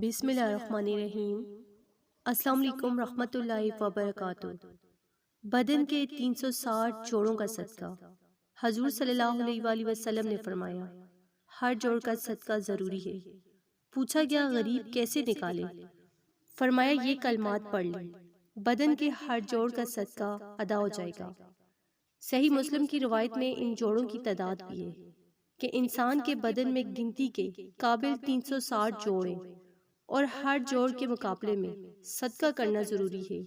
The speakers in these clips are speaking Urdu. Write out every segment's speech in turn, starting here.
بسم اللہ الرحمن الرحیم۔ السلام علیکم رحمۃ اللہ وبرکاتہ۔ بدن کے 360 جوڑوں کا صدقہ۔ حضور صلی اللہ علیہ وآلہ وسلم نے فرمایا ہر جوڑ کا صدقہ ضروری ہے۔ پوچھا گیا غریب کیسے نکالے؟ فرمایا یہ کلمات پڑھ لیں، بدن کے ہر جوڑ کا صدقہ ادا ہو جائے گا۔ صحیح مسلم کی روایت میں ان جوڑوں کی تعداد بھی ہے کہ انسان کے بدن میں گنتی کے قابل 360 جوڑ ہیں اور ہر جوڑ کے مقابلے میں صدقہ کرنا ضروری ہے۔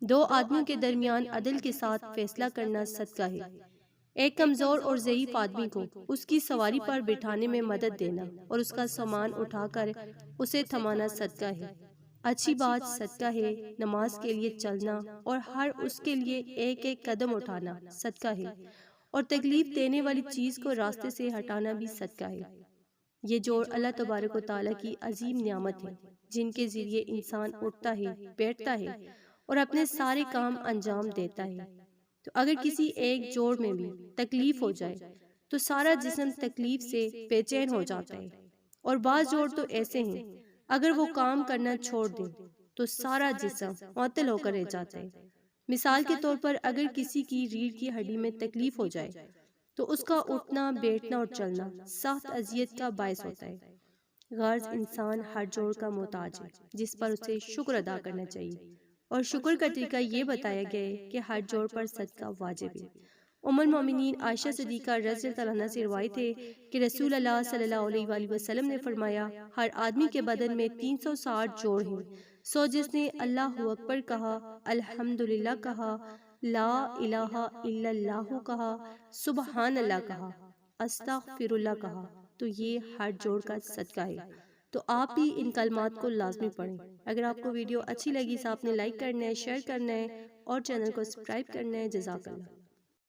دو آدمیوں کے درمیان عدل کے ساتھ فیصلہ کرنا صدقہ ہے۔ ایک کمزور اور ضعیف آدمی کو اس کی سواری پر بٹھانے میں مدد دینا اور اس کا سامان اٹھا کر اسے تھمانا صدقہ ہے۔ اچھی بات صدقہ ہے۔ نماز کے لیے چلنا اور ہر اس کے لیے ایک ایک قدم اٹھانا صدقہ ہے، اور تکلیف دینے والی چیز کو راستے سے ہٹانا بھی صدقہ ہے۔ یہ جوڑ اللہ تبارک و تعالیٰ کی عظیم نعمت ہے، جن کے ذریعے انسان اٹھتا ہے، بیٹھتا ہے اور اپنے سارے کام انجام دیتا ہے۔ تو اگر کسی ایک جوڑ میں بھی تکلیف ہو جائے تو سارا جسم تکلیف سے بے چین ہو جاتا ہے، اور بعض جوڑ تو ایسے ہیں اگر وہ کام کرنا چھوڑ دیں تو سارا جسم معطل ہو کر رہ جاتا ہے۔ مثال کے طور پر اگر کسی کی ریڑھ کی ہڈی میں تکلیف ہو جائے تو اس کا اٹھنا، بیٹھنا اور چلنا سخت اذیت کا باعث ہوتا ہے۔ غرض انسان ہر جوڑ کا محتاج ہے جس پر اسے شکر ادا کرنا چاہیے، اور شکر کا طریقہ یہ بتایا گیا ہے کہ ہر جوڑ پر صدقہ واجب ہے۔ ام المومنین عائشہ صدیقہ رضی اللہ عنہا سے روایت ہے کہ رسول اللہ صلی اللہ علیہ وآلہ وسلم نے فرمایا ہر آدمی کے بدن میں 360 جوڑ ہیں، سو جس نے اللہ اکبر کہا، الحمدللہ کہا، لا الہ الا اللہ کہا، سبحان اللہ کہا، استغفر اللہ کہا، تو یہ ہر جوڑ کا صدقہ ہے۔ تو آپ بھی ان کلمات کو لازمی پڑھیں۔ اگر آپ کو ویڈیو اچھی لگی تو آپ نے لائک کرنا ہے، شیئر کرنا ہے اور چینل کو سبسکرائب کرنا ہے۔ جزاک اللہ۔